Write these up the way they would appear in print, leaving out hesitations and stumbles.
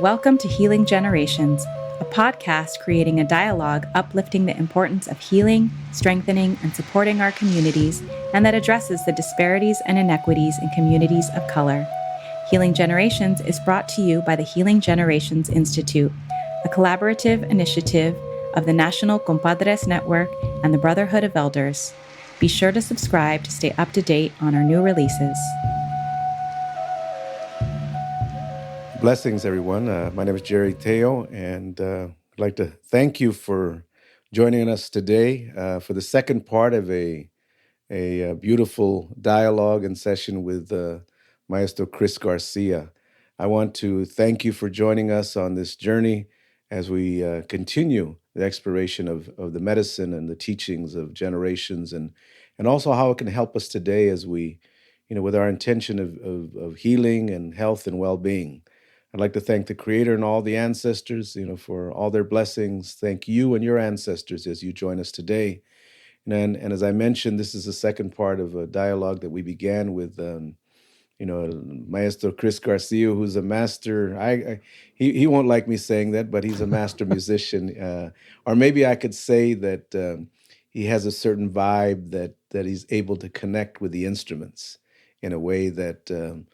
Welcome to Healing Generations, a podcast creating a dialogue uplifting the importance of healing, strengthening, and supporting our communities, and that addresses the disparities and inequities in communities of color. Healing Generations is brought to you by the Healing Generations Institute, a collaborative initiative of the National Compadres Network and the Brotherhood of Elders. Be sure to subscribe to stay up to date on our new releases. Blessings, everyone. My name is Jerry Teo, and I'd like to thank you for joining us today for the second part of a beautiful dialogue and session with Maestro Chris Garcia. I want to thank you for joining us on this journey as we continue the exploration of the medicine and the teachings of generations, and also how it can help us today as we, with our intention of healing and health and well-being. I'd like to thank the Creator and all the ancestors, for all their blessings. Thank you and your ancestors as you join us today. And as I mentioned, this is the second part of a dialogue that we began with, Maestro Chris Garcia, who's a master. He won't like me saying that, but he's a master musician. Or maybe I could say that he has a certain vibe that he's able to connect with the instruments in a way that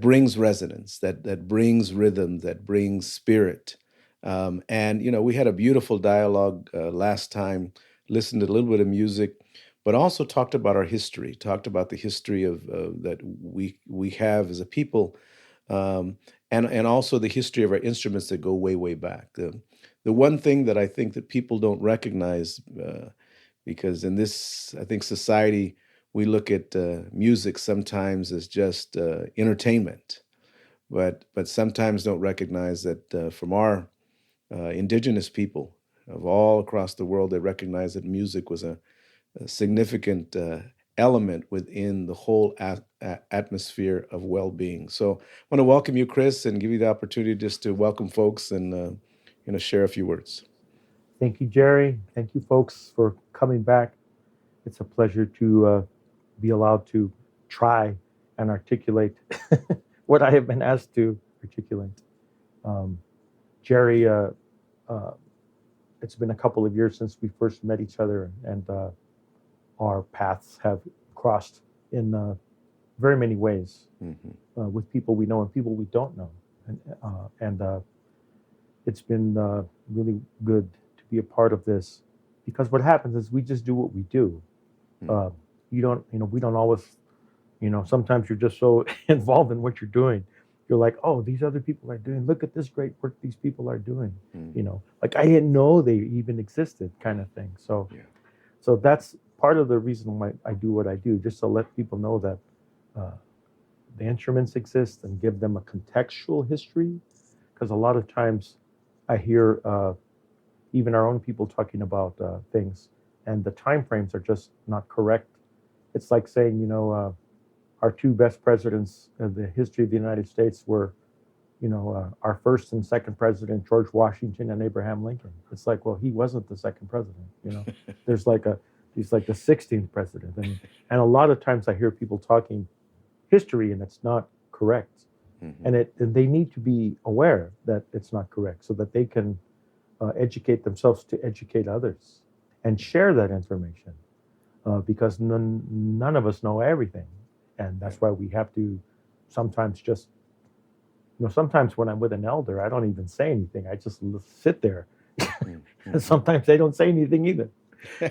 brings resonance, that brings rhythm, that brings spirit. And we had a beautiful dialogue last time, listened to a little bit of music, but also talked about our history, talked about the history of that we have as a people, and also the history of our instruments that go way, way back. The one thing that I think that people don't recognize, because in this, I think, society, we look at music sometimes as just entertainment, but sometimes don't recognize that from our indigenous people of all across the world, they recognize that music was a significant element within the whole atmosphere of well-being. So I want to welcome you, Chris, and give you the opportunity just to welcome folks and share a few words. Thank you, Jerry. Thank you, folks, for coming back. It's a pleasure to be allowed to try and articulate what I have been asked to articulate. Jerry, it's been a couple of years since we first met each other, and our paths have crossed in very many ways, with people we know and people we don't know. And it's been really good to be a part of this, because what happens is we just do what we do. We don't always, sometimes you're just so involved in what you're doing. You're like, oh, these other people are doing, look at this great work these people are doing. Like I didn't know they even existed, kind of thing. So that's part of the reason why I do what I do, just to let people know that the instruments exist and give them a contextual history. Because a lot of times I hear even our own people talking about things, and the time frames are just not correct. It's like saying, our two best presidents of the history of the United States were, our first and second president, George Washington and Abraham Lincoln. It's like, well, he wasn't the second president. He's like the 16th president. And a lot of times I hear people talking history and it's not correct. And they need to be aware that it's not correct so that they can educate themselves to educate others and share that information. Because none of us know everything. And that's why we have to sometimes just, sometimes when I'm with an elder, I don't even say anything. I just sit there. And sometimes they don't say anything either.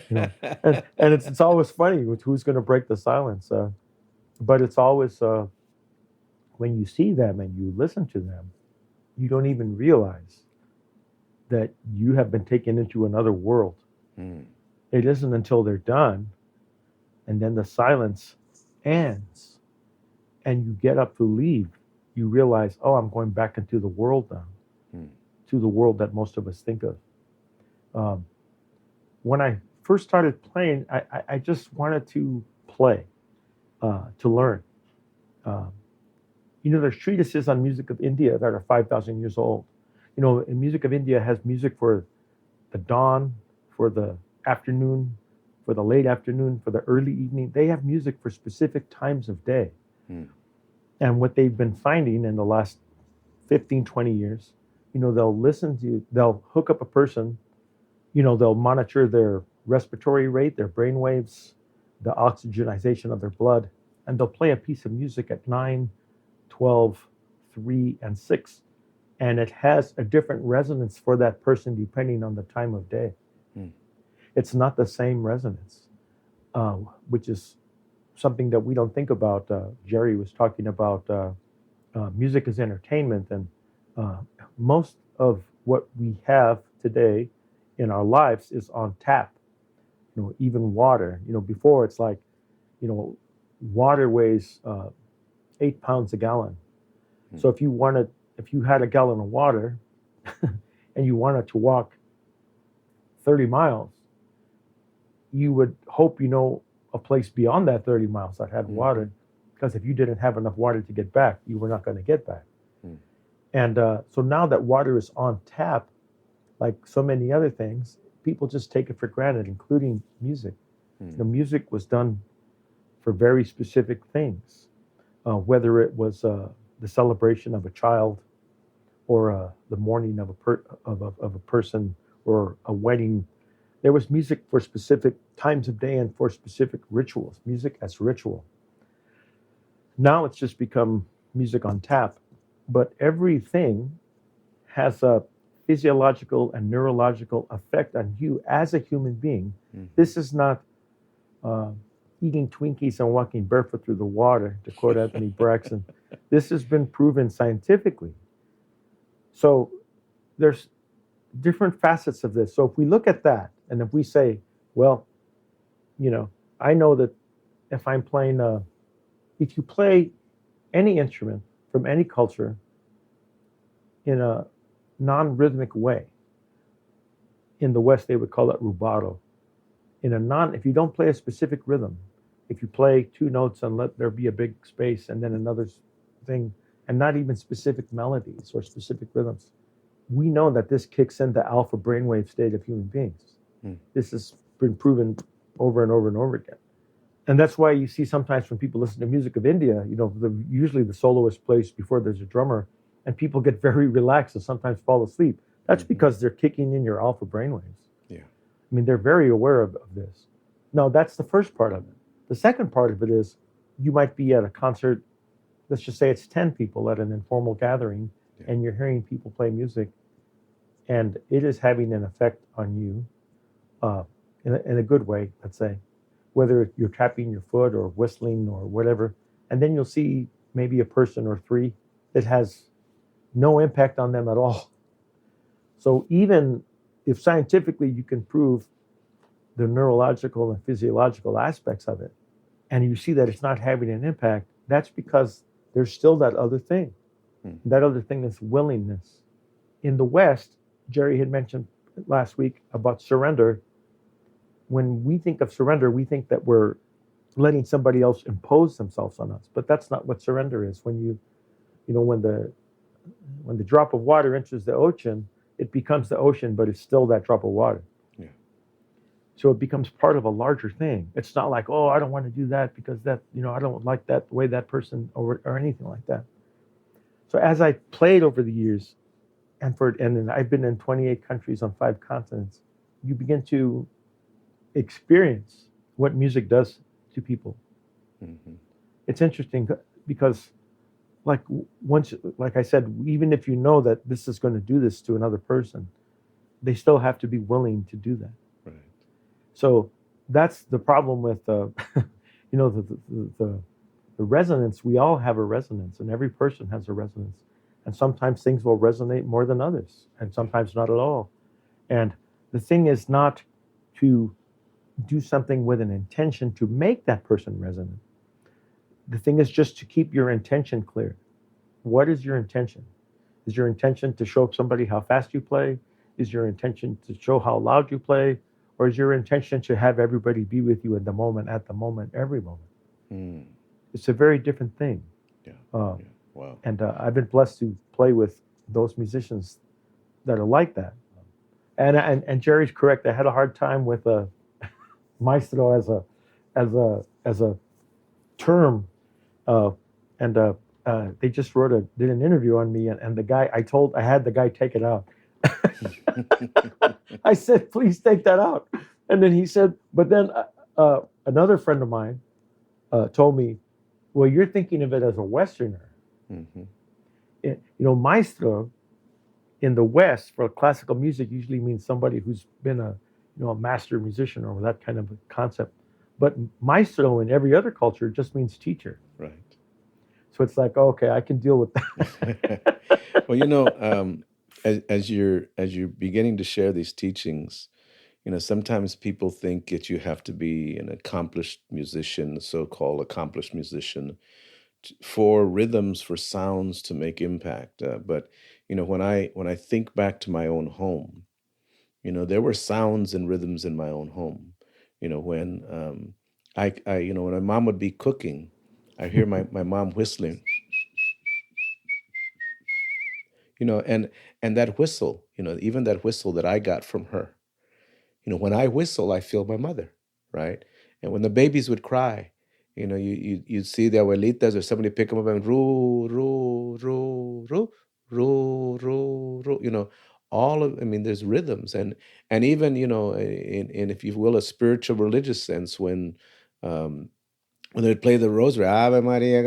And it's always funny with who's going to break the silence. But it's always, when you see them and you listen to them, you don't even realize that you have been taken into another world. It isn't until they're done, and then the silence ends, and you get up to leave, you realize, oh, I'm going back into the world now, to the world that most of us think of. When I first started playing, I just wanted to play, to learn. There's treatises on music of India that are 5,000 years old. In music of India has music for the dawn, for the afternoon, for the late afternoon, for the early evening. They have music for specific times of day. And what they've been finding in the last 15, 20 years they'll listen to, they'll hook up a person, they'll monitor their respiratory rate, their brain waves, the oxygenization of their blood, and they'll play a piece of music at 9, 12, 3, and 6. And it has a different resonance for that person depending on the time of day. Hmm. It's not the same resonance, which is something that we don't think about. Jerry was talking about music as entertainment, and most of what we have today in our lives is on tap. Even water. Before it's like, water weighs 8 pounds a gallon. So if you had a gallon of water and you wanted to walk 30 miles, you would hope a place beyond that 30 miles that had water, because if you didn't have enough water to get back, you were not going to get back. And so now that water is on tap, like so many other things, people just take it for granted, including music. Music was done for very specific things, whether it was the celebration of a child, or the mourning of a person, or a wedding. There was music for specific times of day and for specific rituals. Music as ritual. Now it's just become music on tap, but everything has a physiological and neurological effect on you as a human being. This is not eating Twinkies and walking barefoot through the water, to quote Anthony Braxton. This has been proven scientifically. So there's different facets of this. So if we look at that, and if we say, well, I know that if I'm playing, if you play any instrument from any culture in a non-rhythmic way, in the West they would call it rubato. If you don't play a specific rhythm, if you play 2 notes and let there be a big space and then another thing, and not even specific melodies or specific rhythms, we know that this kicks in the alpha brainwave state of human beings. This has been proven over and over and over again. And that's why you see sometimes when people listen to music of India, usually the soloist plays before there's a drummer, and people get very relaxed and sometimes fall asleep. That's because they're kicking in your alpha brainwaves. Yeah. I mean, they're very aware of this. No, that's the first part of it. The second part of it is, you might be at a concert, let's just say it's 10 people at an informal gathering, and you're hearing people play music, and it is having an effect on you in a good way, let's say, whether you're tapping your foot or whistling or whatever. And then you'll see maybe a person or 3 that has no impact on them at all. So even if scientifically you can prove the neurological and physiological aspects of it, and you see that it's not having an impact, that's because there's still that other thing. That other thing is willingness. In the West, Jerry had mentioned last week about surrender. When we think of surrender, we think that we're letting somebody else impose themselves on us, but that's not what surrender is. When when the drop of water enters the ocean, it becomes the ocean, but it's still that drop of water. Yeah. So it becomes part of a larger thing. It's not like, oh, I don't want to do that because that, I don't like that the way that person or anything like that. So as I played over the years, and I've been in 28 countries on 5 continents, you begin to experience what music does to people. It's interesting because, like I said, even if you know that this is going to do this to another person, they still have to be willing to do that. Right. So that's the problem with the resonance. We all have a resonance, and every person has a resonance. And sometimes things will resonate more than others, and sometimes not at all. And the thing is not to do something with an intention to make that person resonant. The thing is just to keep your intention clear. What is your intention? Is your intention to show somebody how fast you play? Is your intention to show how loud you play? Or is your intention to have everybody be with you at the moment, every moment? It's a very different thing. Yeah. Wow. And I've been blessed to play with those musicians that are like that. And Jerry's correct. I had a hard time with maestro as a term, and they just did an interview on me, and the guy I had the guy take it out. I said, please take that out. And then he said, but then another friend of mine told me, well, you're thinking of it as a Westerner. Mm-hmm. Maestro in the West for classical music usually means somebody who's been a master musician or that kind of a concept. But maestro in every other culture just means teacher. Right. So it's like, okay, I can deal with that. Well, as you're beginning to share these teachings, sometimes people think that you have to be an accomplished musician, a so-called accomplished musician, for rhythms, for sounds to make impact. But when I think back to my own home, there were sounds and rhythms in my own home. When when my mom would be cooking, I hear my mom whistling, and that whistle, even that whistle that I got from her. When I whistle, I feel my mother, right? And when the babies would cry, you'd see the abuelitas or somebody pick them up and ru ru ru ru ru ru ru. I mean, there's rhythms, and even in if you will, a spiritual religious sense, um, when they play the rosary, Ave Maria,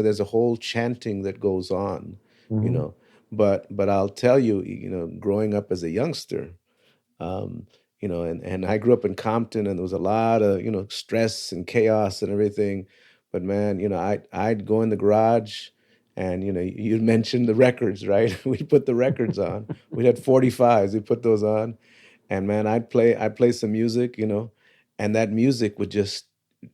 there's a whole chanting that goes on, you Mm-hmm. know. But I'll tell you, growing up as a youngster, um, and I grew up in Compton, and there was a lot of stress and chaos and everything. But man, I'd go in the garage, and you mentioned the records, right? We'd put the records on. We had 45s. We put those on, and man, I'd play some music, and that music would just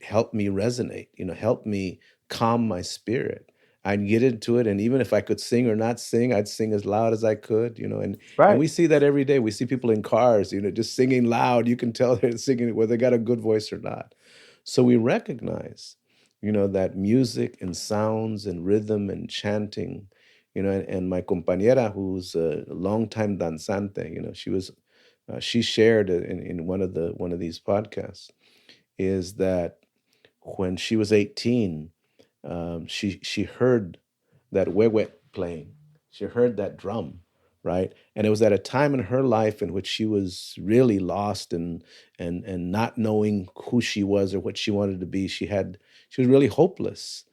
help me resonate, help me calm my spirit. I'd get into it, and even if I could sing or not sing, I'd sing as loud as I could, and Right. we see that every day. We see people in cars, just singing loud. You can tell they're singing whether they got a good voice or not. So we recognize, that music and sounds and rhythm and chanting, and my compañera, who's a longtime danzante, she shared it in one of these podcasts, is that when she was 18, she heard that huehuet playing. She heard that drum, right? And it was at a time in her life in which she was really lost and not knowing who she was or what she wanted to be. She was really hopeless.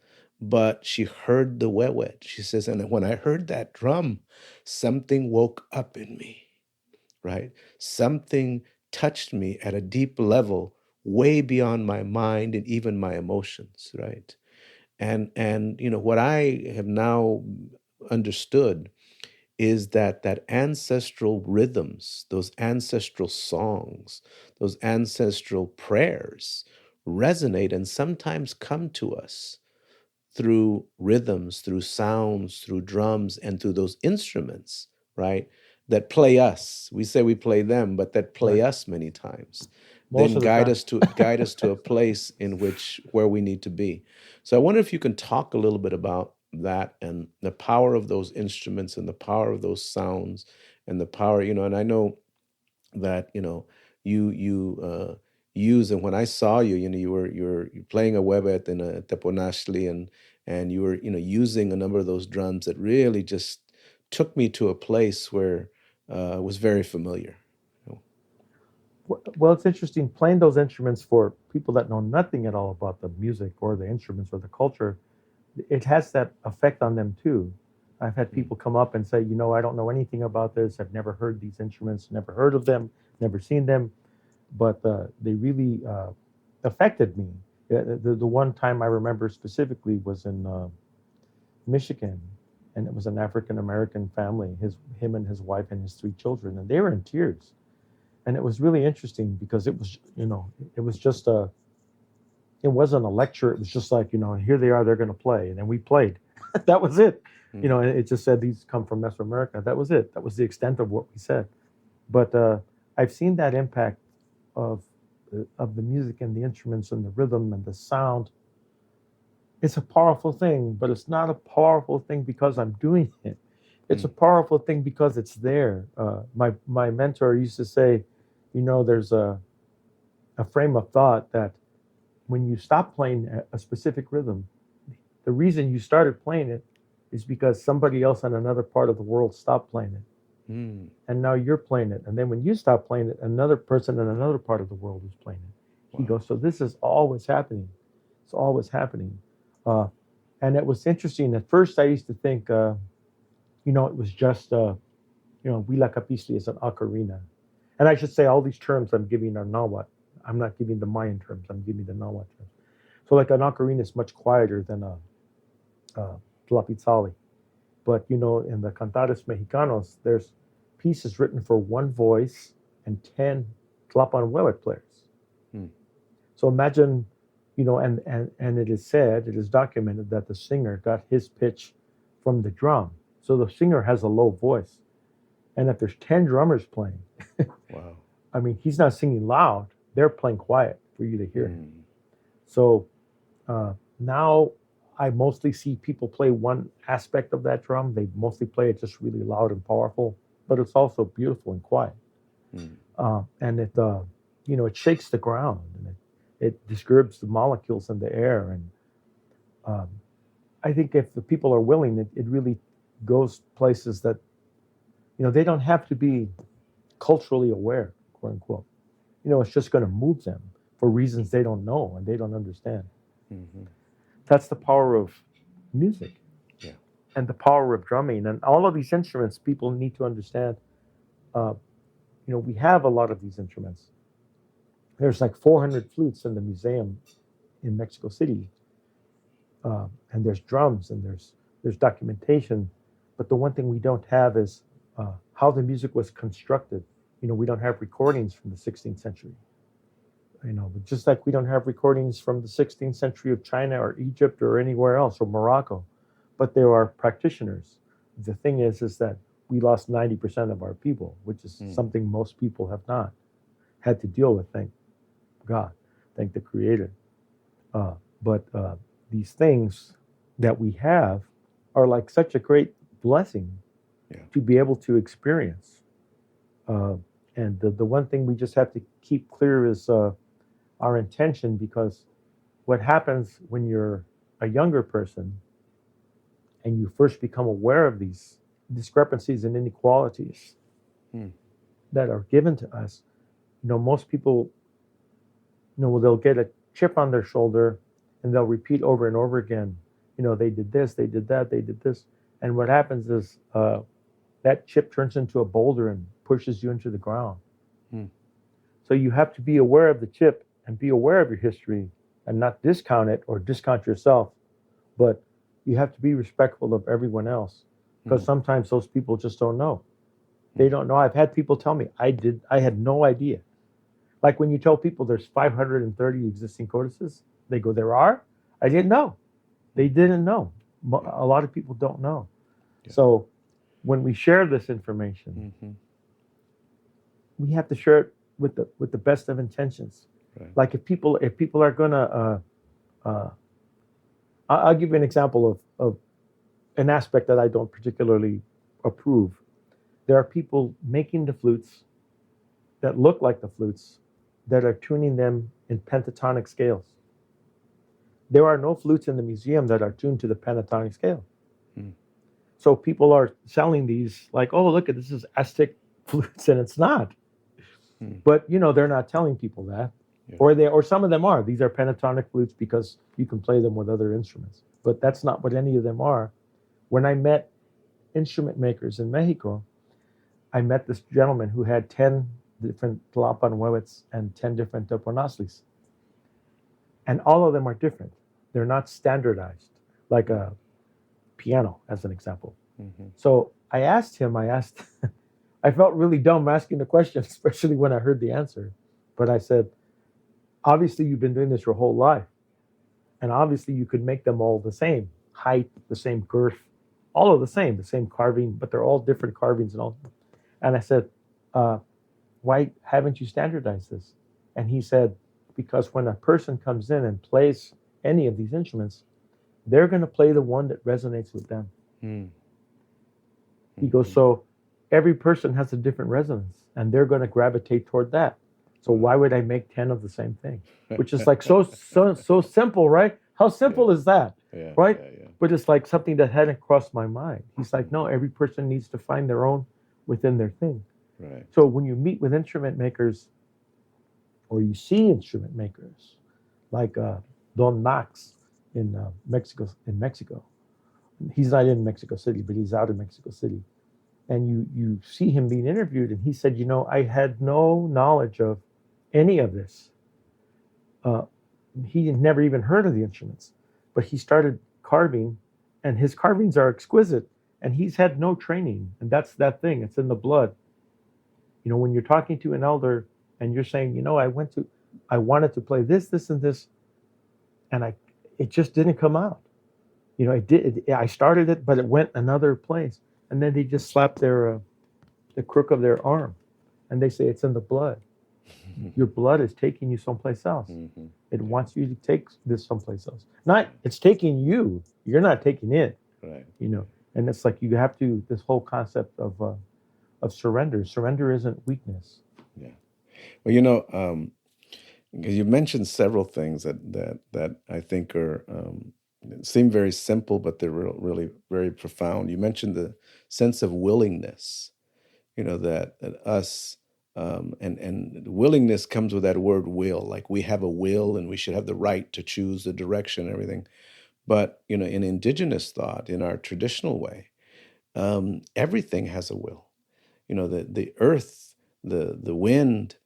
But she heard the huehuet. She says, and when I heard that drum, something woke up in me, right? Something touched me at a deep level, way beyond my mind and even my emotions, right? And what I have now understood is that ancestral rhythms, those ancestral songs, those ancestral prayers resonate and sometimes come to us through rhythms, through sounds, through drums, and through those instruments, right? That play us. We say we play them, but that play Right. us many times. Most Then of the guide time. us to a place in which where we need to be. So I wonder if you can talk a little bit about that and the power of those instruments and the power of those sounds and the power, and I know that you use, and when I saw you, you're playing a webet and a teponashli, and you were using a number of those drums that really just took me to a place where it was very familiar. Well, it's interesting playing those instruments for people that know nothing at all about the music or the instruments or the culture. It has that effect on them too. I've had Mm, people come up and say, I don't know anything about this. I've never heard these instruments, never heard of them, never seen them, but they really affected me. The one time I remember specifically was in Michigan, and it was an African American family, him and his wife and his three children, and they were in tears. And it was really interesting because it was just it wasn't a lecture. It was just like, here they are, they're going to play. And then we played. That was it. mm, And it just said, these come from Mesoamerica. That was it. That was the extent of what we said. But I've seen that impact of, of the music and the instruments and the rhythm and the sound. It's a powerful thing, but it's not a powerful thing because I'm doing it. It's a mm, powerful thing because it's there. My mentor used to say, there's a frame of thought that when you stop playing a specific rhythm, the reason you started playing it is because somebody else in another part of the world stopped playing it. And now you're playing it. And then when you stop playing it, another person in another part of the world is playing it. He goes, so this is always happening. It's always happening. And it was interesting. At first, I used to think, it was just, Huila Capistli is an ocarina. And I should say all these terms I'm giving are Nahuatl. I'm not giving the Mayan terms. I'm giving the Nahuatl terms. So like an ocarina is much quieter than a tlapitzali. But, in the Cantares Mexicanos, there's pieces written for one voice and 10 tlapanhuehuet players. So imagine, and it is documented that the singer got his pitch from the drum. So the singer has a low voice. And if there's 10 drummers playing, wow. I mean, he's not singing loud. They're playing quiet for you to hear him. So now I mostly see people play one aspect of that drum. They mostly play it just really loud and powerful, but it's also beautiful and quiet. And it, it shakes the ground and it disturbs the molecules in the air. And I think if the people are willing, it really goes places that, they don't have to be culturally aware, quote unquote. It's just going to move them for reasons they don't know and they don't understand. That's the power of music and the power of drumming. And all of these instruments, people need to understand. We have a lot of these instruments. There's like 400 flutes in the museum in Mexico City. And there's drums and there's documentation. But the one thing we don't have is how the music was constructed. We don't have recordings from the 16th century. But just like we don't have recordings from the 16th century of China or Egypt or anywhere else or Morocco, but there are practitioners. The thing is that we lost 90% of our people, which is something most people have not had to deal with. Thank God, thank the Creator. But these things that we have are like such a great blessing to be able to experience. And the one thing we just have to keep clear is our intention, because what happens when you're a younger person and you first become aware of these discrepancies and inequalities that are given to us, most people, they'll get a chip on their shoulder and they'll repeat over and over again, they did this, they did that, they did this. And what happens is that chip turns into a boulder and pushes you into the ground. So you have to be aware of the chip and be aware of your history and not discount it or discount yourself. But you have to be respectful of everyone else, because sometimes those people just don't know. They don't know. I've had people tell me, I had no idea. Like when you tell people there's 530 existing codices, they go, there are? I didn't know. They didn't know. A lot of people don't know. So when we share this information, we have to share it with the best of intentions. Right. Like if people are gonna, I'll give you an example of an aspect that I don't particularly approve. There are people making the flutes that look like the flutes that are tuning them in pentatonic scales. There are no flutes in the museum that are tuned to the pentatonic scale. So people are selling these like, oh, look, this is Aztec flutes, and it's not. But they're not telling people that, or some of them are. These are pentatonic flutes because you can play them with other instruments. But that's not what any of them are. When I met instrument makers in Mexico, I met this gentleman who had 10 different tlapanhuehuets and 10 different toponazlis. And all of them are different. They're not standardized, like a piano, as an example. So I felt really dumb asking the question, especially when I heard the answer. But I said, obviously you've been doing this your whole life. And obviously you could make them all the same height, the same girth, all of the same carving, but they're all different carvings and all. And I said, why haven't you standardized this? And he said, because when a person comes in and plays any of these instruments, they're going to play the one that resonates with them. He goes, so every person has a different resonance and they're going to gravitate toward that. So why would I make 10 of the same thing? Which is like so simple, right? How simple is that? Right? but it's like something that hadn't crossed my mind. He's like, no, every person needs to find their own within their thing. Right. So when you meet with instrument makers or you see instrument makers like Don Max in Mexico, he's not in Mexico City, but he's out in Mexico City, and you see him being interviewed, and he said, I had no knowledge of any of this. Uh, he had never even heard of the instruments, but he started carving, and his carvings are exquisite, and he's had no training, and that's that thing. It's in the blood. When you're talking to an elder and you're saying, I wanted to play this, this, and this, and it just didn't come out. It did. I started it, but it went another place, and then they just slap the crook of their arm, and they say it's in the blood. Your blood is taking you someplace else. Mm-hmm. It wants you to take this someplace else. Not it's taking you. You're not taking it. Right. And it's like you have to this whole concept of surrender. Surrender isn't weakness. Yeah. Well, because you mentioned several things that I think are seem very simple, but they're really very profound. You mentioned the sense of willingness. That us and willingness comes with that word will. Like we have a will, and we should have the right to choose the direction and everything. But in indigenous thought, in our traditional way, everything has a will. The earth, the wind,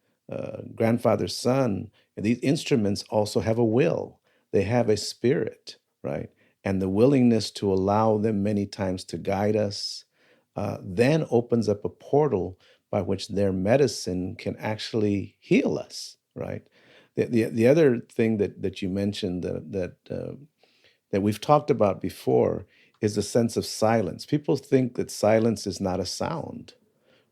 grandfather, sun, these instruments also have a will. They have a spirit, right? And the willingness to allow them many times to guide us then opens up a portal by which their medicine can actually heal us, right? The other thing that you mentioned that we've talked about before is the sense of silence. People think that silence is not a sound,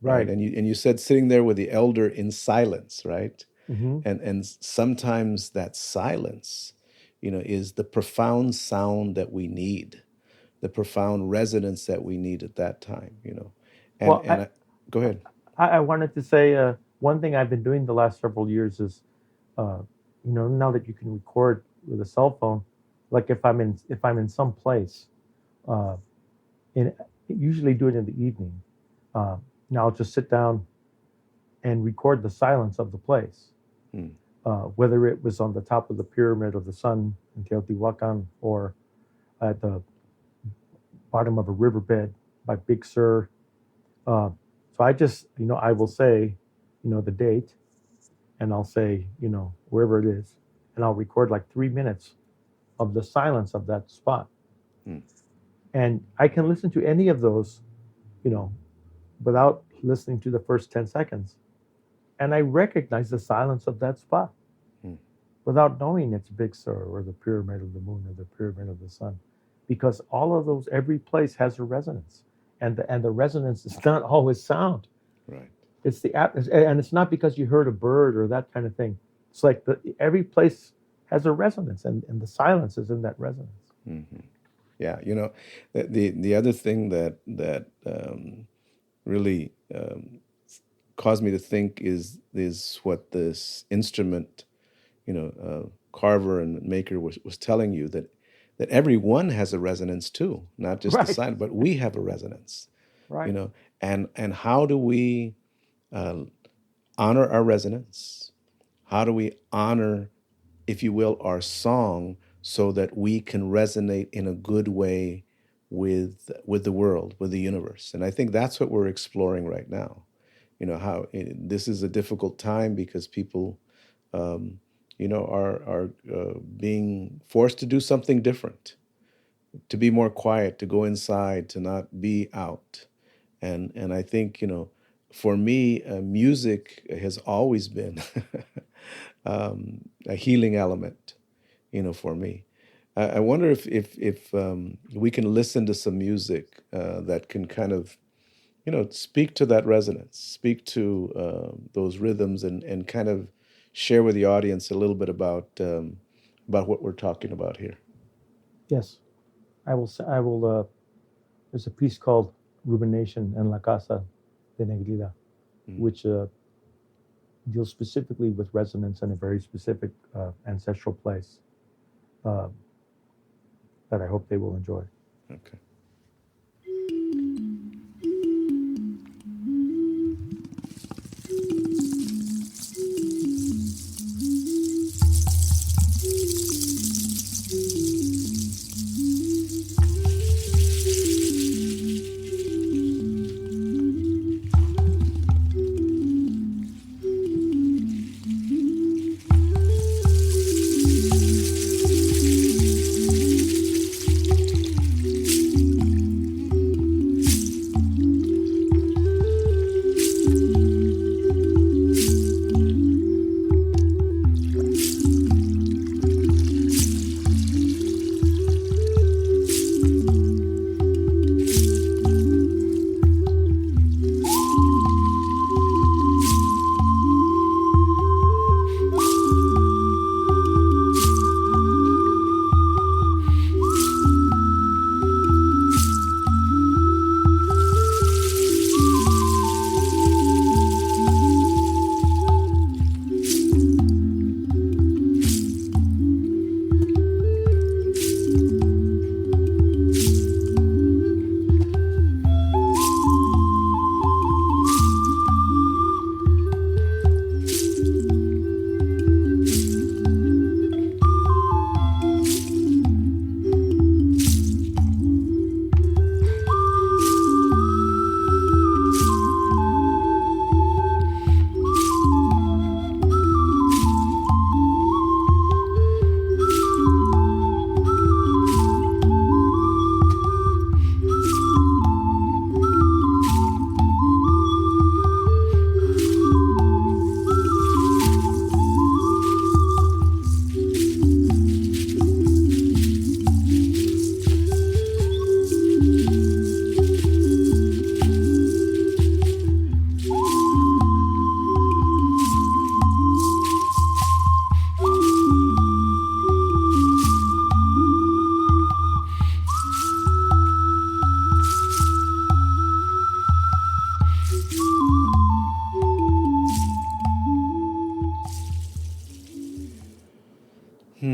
right? Right. And you said sitting there with the elder in silence, right? Mm-hmm. And sometimes that silence, is the profound sound that we need, the profound resonance that we need at that time, And Well, go ahead. I wanted to say one thing I've been doing the last several years is, uh, now that you can record with a cell phone, like if I'm in some place, uh, in usually do it in the evening. Uh, Now I'll just sit down and record the silence of the place, Hmm. whether it was on the top of the pyramid of the sun in Teotihuacan or at the bottom of a riverbed by Big Sur. So I just, I will say, the date, and I'll say, wherever it is, and I'll record like 3 minutes of the silence of that spot. Hmm. And I can listen to any of those, without listening to the first 10 seconds. And I recognize the silence of that spot Hmm. without knowing it's Big Sur or the pyramid of the moon or the pyramid of the sun. Because all of those, every place has a resonance. And the resonance is not always sound. Right. It's and it's not because you heard a bird or that kind of thing. It's like every place has a resonance, and the silence is in that resonance. Mm-hmm. Yeah, the other thing that really caused me to think is what this instrument, carver and maker was telling you, that everyone has a resonance too, not just the Right. sign, but we have a resonance, Right. and how do we uh, honor our resonance? How do we honor, if you will, our song, so that we can resonate in a good way with the world, with the universe? And I think that's what we're exploring right now. How this is a difficult time because people, are being forced to do something different, to be more quiet, to go inside, to not be out. And I think, for me, music has always been a healing element, for me. I wonder if we can listen to some music that can kind of, speak to that resonance, speak to those rhythms, and kind of share with the audience a little bit about what we're talking about here. Yes. I will. I will. There's a piece called "Rumination en la Casa de Negrida," Mm. which deals specifically with resonance in a very specific ancestral place. Uh, that I hope they will enjoy. Okay.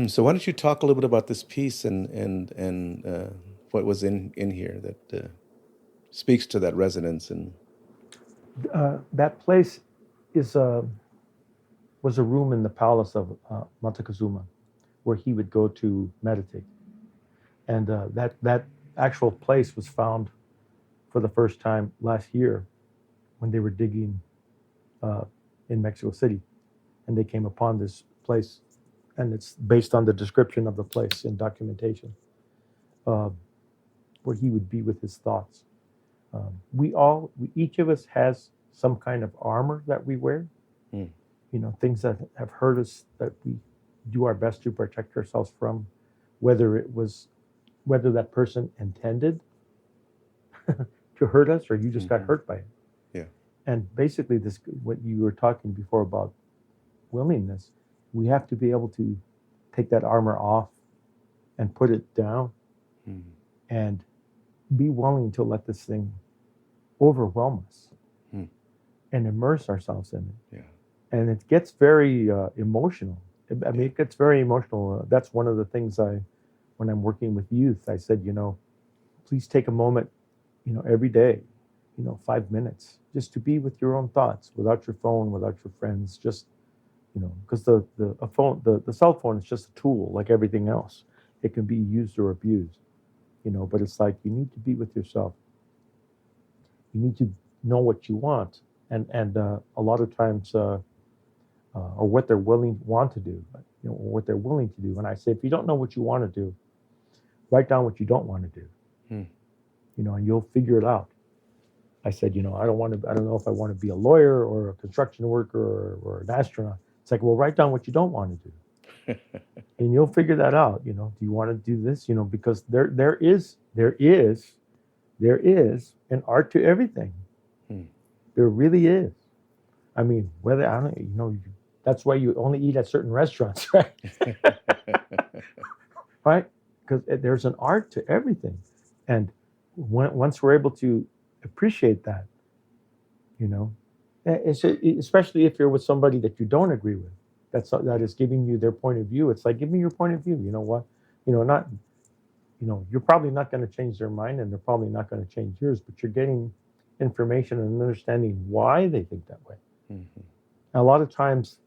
So why don't you talk a little bit about this piece and what was in here that speaks to that resonance and That place is was a room in the palace of Montezuma, where he would go to meditate, and that actual place was found for the first time last year when they were digging in Mexico City, and they came upon this place, and it's based on the description of the place in documentation, where he would be with his thoughts. Each of us has some kind of armor that we wear, things that have hurt us that we do our best to protect ourselves from, whether that person intended to hurt us or you just got hurt by it. Yeah. And basically, what you were talking before about willingness, we have to be able to take that armor off and put it down and be willing to let this thing overwhelm us and immerse ourselves in it. Yeah. And it gets very emotional. It gets very emotional. That's one of the things when I'm working with youth, I said, please take a moment, every day, 5 minutes, just to be with your own thoughts, without your phone, without your friends, just, because the cell phone is just a tool like everything else. It can be used or abused, but it's like you need to be with yourself. You need to know what you want, and a lot of times, or what they're want to do, or what they're willing to do. And I say, if you don't know what you want to do, write down what you don't want to do, and you'll figure it out. I said, I don't know if I want to be a lawyer or a construction worker or an astronaut. It's like, well, write down what you don't want to do, and you'll figure that out. Do you want to do this? Because there is an art to everything. There really is. I mean, that's why you only eat at certain restaurants, right? Right? Because there's an art to everything. And once we're able to appreciate that, especially if you're with somebody that you don't agree with, that is giving you their point of view. It's like, give me your point of view. You know what? you're probably not going to change their mind, and they're probably not going to change yours, but you're getting information and understanding why they think that way. Mm-hmm. And a lot of times,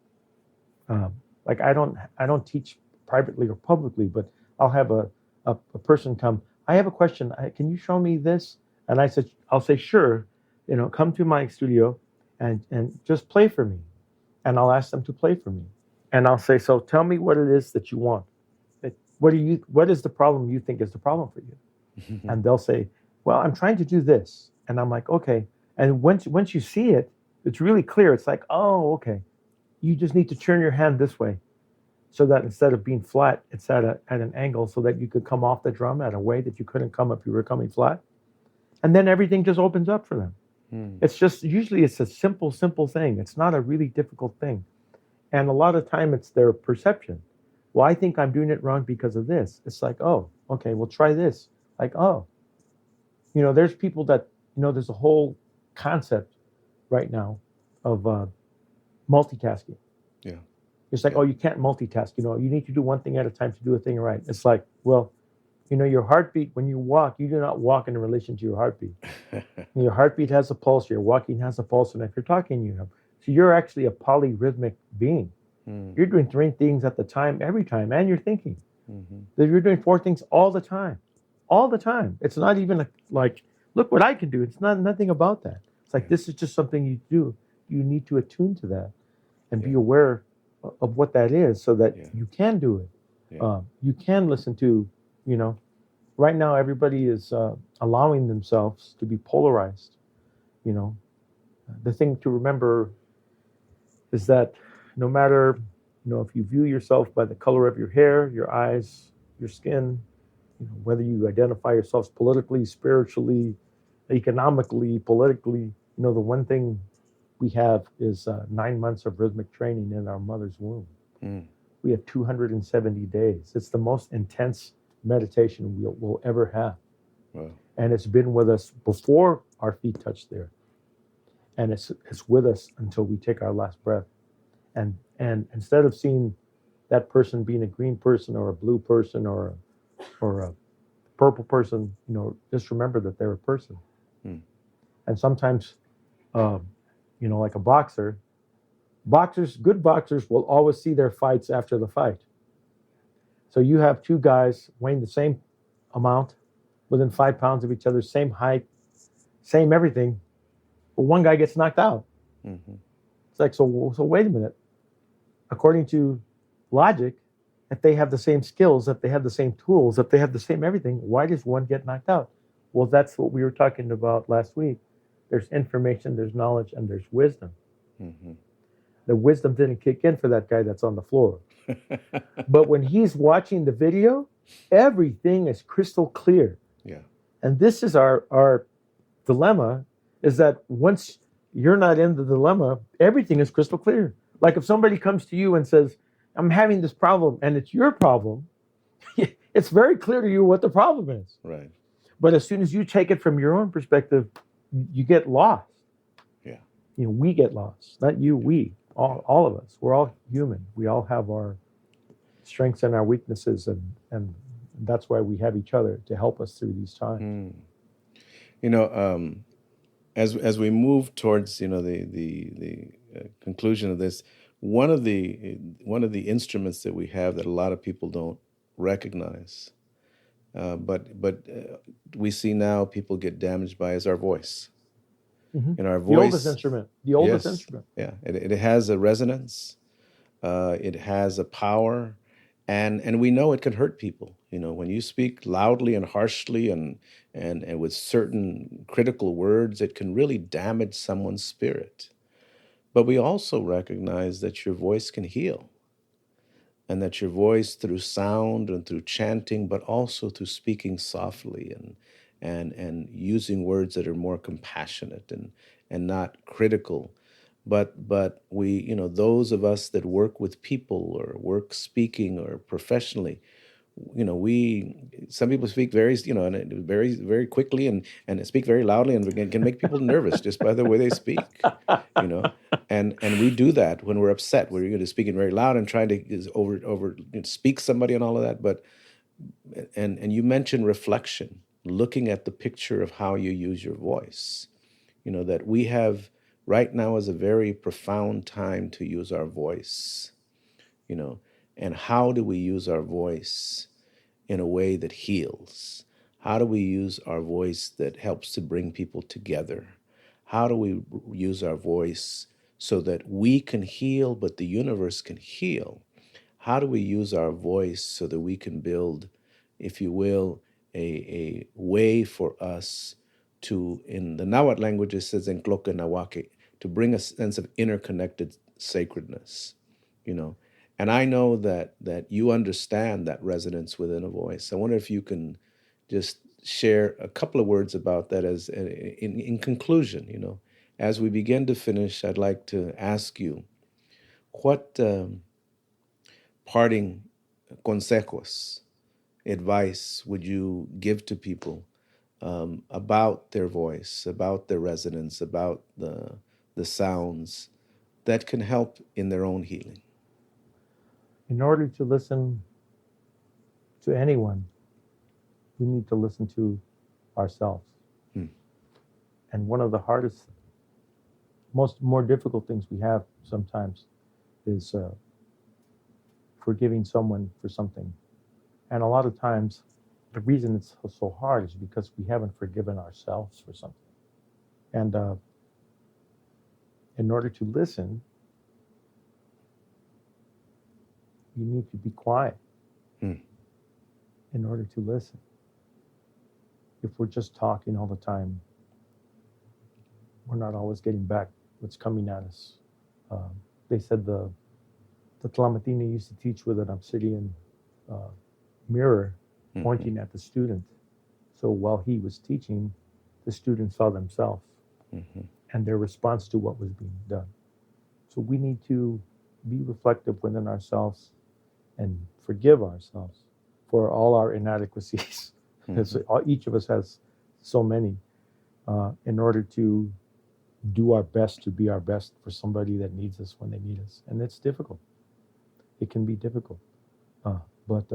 like I don't teach privately or publicly, but I'll have a person come. I have a question. Can you show me this? And I'll say sure. Come to my studio, and just play for me. And I'll ask them to play for me. And I'll say, so tell me what it is that you want. What is the problem you think is the problem for you? And they'll say, well, I'm trying to do this. And I'm like, okay. And once you see it, it's really clear. It's like, oh, okay. You just need to turn your hand this way, so that instead of being flat, it's at an angle, so that you could come off the drum at a way that you couldn't come if you were coming flat. And then everything just opens up for them. It's just, usually it's a simple thing. It's not a really difficult thing. And a lot of time it's their perception. Well, I think I'm doing it wrong because of this. It's like, oh, okay, well, try this. Like, oh, there's people that, there's a whole concept right now of multitasking. Yeah. It's like, oh, you can't multitask. You need to do one thing at a time to do a thing right. It's like, well, your heartbeat, when you walk, you do not walk in relation to your heartbeat. Your heartbeat has a pulse, your walking has a pulse, and if you're talking, so you're actually a polyrhythmic being. You're doing 3 things at the time, every time, and you're thinking. That you're doing 4 things all the time. All the time. It's not even like, look what I can do. It's nothing about that. It's like, this is just something you do. You need to attune to that and be aware of what that is, so that you can do it. You can listen to, right now everybody is allowing themselves to be polarized. The thing to remember is that no matter, if you view yourself by the color of your hair, your eyes, your skin, whether you identify yourselves politically, spiritually, economically, politically, the one thing we have is 9 months of rhythmic training in our mother's womb. We have 270 days. It's the most intense meditation we'll ever have. Wow. And it's been with us before our feet touch there. And it's with us until we take our last breath. And instead of seeing that person being a green person or a blue person or a purple person, just remember that they're a person. And sometimes, like a boxer, good boxers will always see their fights after the fight. So you have 2 guys weighing the same amount, within 5 pounds of each other, same height, same everything, but one guy gets knocked out. It's like, so wait a minute. According to logic, if they have the same skills, if they have the same tools, if they have the same everything, why does one get knocked out? Well, that's what we were talking about last week. There's information, there's knowledge, and there's wisdom. The wisdom didn't kick in for that guy that's on the floor. But when he's watching the video, everything is crystal clear. Yeah. And this is our dilemma, is that once you're not in the dilemma, everything is crystal clear. Like if somebody comes to you and says, I'm having this problem, and it's your problem, it's very clear to you what the problem is. Right. But as soon as you take it from your own perspective, you get lost. Yeah. We get lost. Not you, we. All of us. We're all human. We all have our strengths and our weaknesses, and that's why we have each other to help us through these times. As we move towards the conclusion of this, one of the instruments that we have that a lot of people don't recognize, but we see now people get damaged by, is our voice. And our voice, the oldest instrument. Yeah, it has a resonance, it has a power, and we know it can hurt people. When you speak loudly and harshly and with certain critical words, it can really damage someone's spirit. But we also recognize that your voice can heal, and that your voice, through sound and through chanting, but also through speaking softly and using words that are more compassionate and not critical. But we, those of us that work with people or work speaking or professionally, some people speak very, and very, very quickly and speak very loudly and can make people nervous just by the way they speak, and we do that when we're upset. We're speaking very loud and trying to over speak somebody and all of that. But And you mentioned reflection, looking at the picture of how you use your voice. That we have right now is a very profound time to use our voice. you know and how do we use our voice in a way that heals? How do we use our voice that helps to bring people together? How do we use our voice so that we can heal but the universe can heal? How do we use our voice so that we can build, if you will, a way for us to, in the Nahuatl language, it says en Cloque Nahuake, to bring a sense of interconnected sacredness, you know. And I know that you understand that resonance within a voice. I wonder if you can just share a couple of words about that as in conclusion, As we begin to finish, I'd like to ask you what parting consejos, advice would you give to people about their voice, about their resonance, about the sounds that can help in their own healing? In order to listen to anyone, we need to listen to ourselves. Hmm. And one of the hardest, more difficult things we have sometimes is forgiving someone for something. And a lot of times, the reason it's so hard is because we haven't forgiven ourselves for something. And in order to listen, you need to be quiet Hmm. in order to listen. If we're just talking all the time, we're not always getting back what's coming at us. They said the Tlamatina used to teach with an obsidian mirror pointing at the student. So while he was teaching, the students saw themselves and their response to what was being done. So we need to be reflective within ourselves and forgive ourselves for all our inadequacies. Because each of us has so many, in order to do our best to be our best for somebody that needs us when they need us. And it's difficult. It can be difficult. But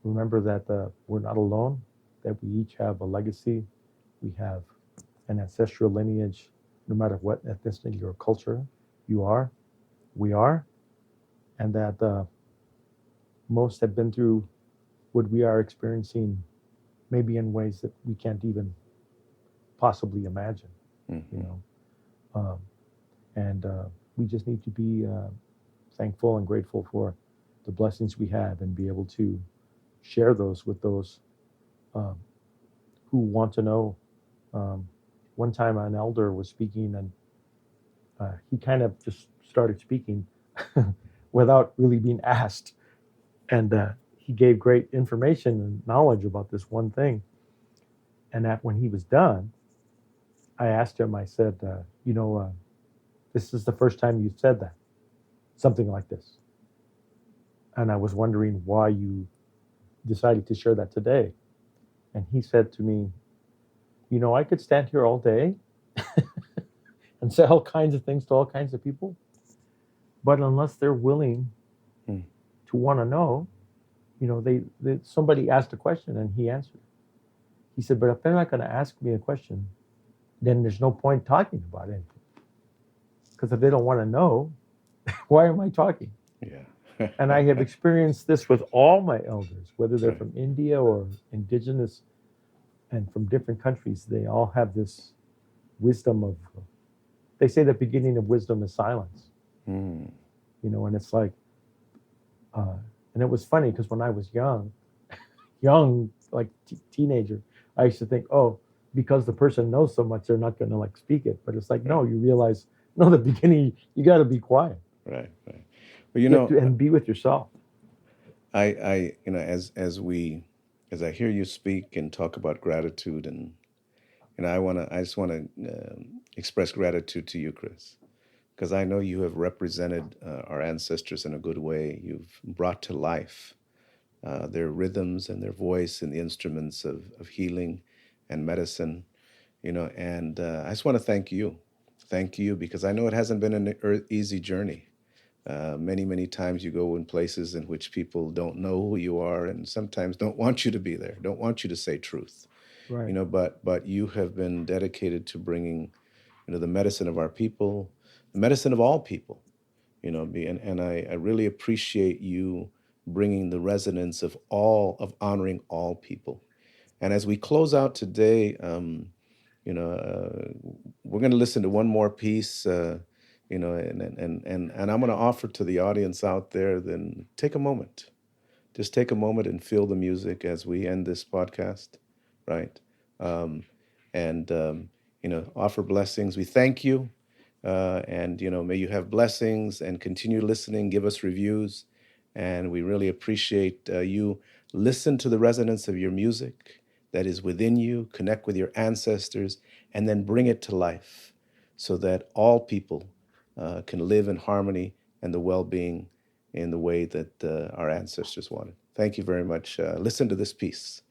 remember that we're not alone, that we each have a legacy. We have an ancestral lineage, no matter what ethnicity or culture you are, we are. And that most have been through what we are experiencing, maybe in ways that we can't even possibly imagine, and we just need to be thankful and grateful for the blessings we have and be able to share those with those who want to know. One time an elder was speaking and he kind of just started speaking without really being asked. And he gave great information and knowledge about this one thing. And that when he was done, I asked him, I said, this is the first time you've said that, something like this. And I was wondering why you decided to share that today. And he said to me, I could stand here all day and say all kinds of things to all kinds of people. But unless they're willing to want to know, somebody asked a question and he answered. He said, but if they're not going to ask me a question, then there's no point talking about anything. Because if they don't want to know, why am I talking? Yeah. And I have experienced this with all my elders, whether they're from India or indigenous and from different countries. They all have this wisdom of, they say the beginning of wisdom is silence. And it's like, and it was funny because when I was young, like teenager, I used to think, oh, because the person knows so much, they're not going to like speak it. But it's like, no, you realize, no, the beginning, you got to be quiet. Right. Well, and be with yourself. I as I hear you speak and talk about gratitude, and I just want to express gratitude to you, Chris, because I know you have represented our ancestors in a good way. You've brought to life their rhythms and their voice and the instruments of healing and medicine, and I just want to thank you because I know it hasn't been an easy journey. Many times you go in places in which people don't know who you are, and sometimes don't want you to be there, don't want you to say truth. Right. But you have been dedicated to bringing, the medicine of our people, the medicine of all people. And I really appreciate you bringing the resonance of honoring all people. And as we close out today, you know, we're going to listen to one more piece, and I'm going to offer to the audience out there, then take a moment. Just take a moment and feel the music as we end this podcast, right? Um, and offer blessings. We thank you, and may you have blessings and continue listening. Give us reviews, and we really appreciate you. Listen to the resonance of your music that is within you. Connect with your ancestors, and then bring it to life, so that all people can live in harmony and the well-being in the way that our ancestors wanted. Thank you very much. Listen to this piece.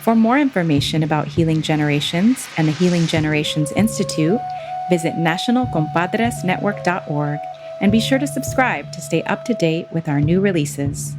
For more information about Healing Generations and the Healing Generations Institute, visit nationalcompadresnetwork.org And be sure to subscribe to stay up to date with our new releases.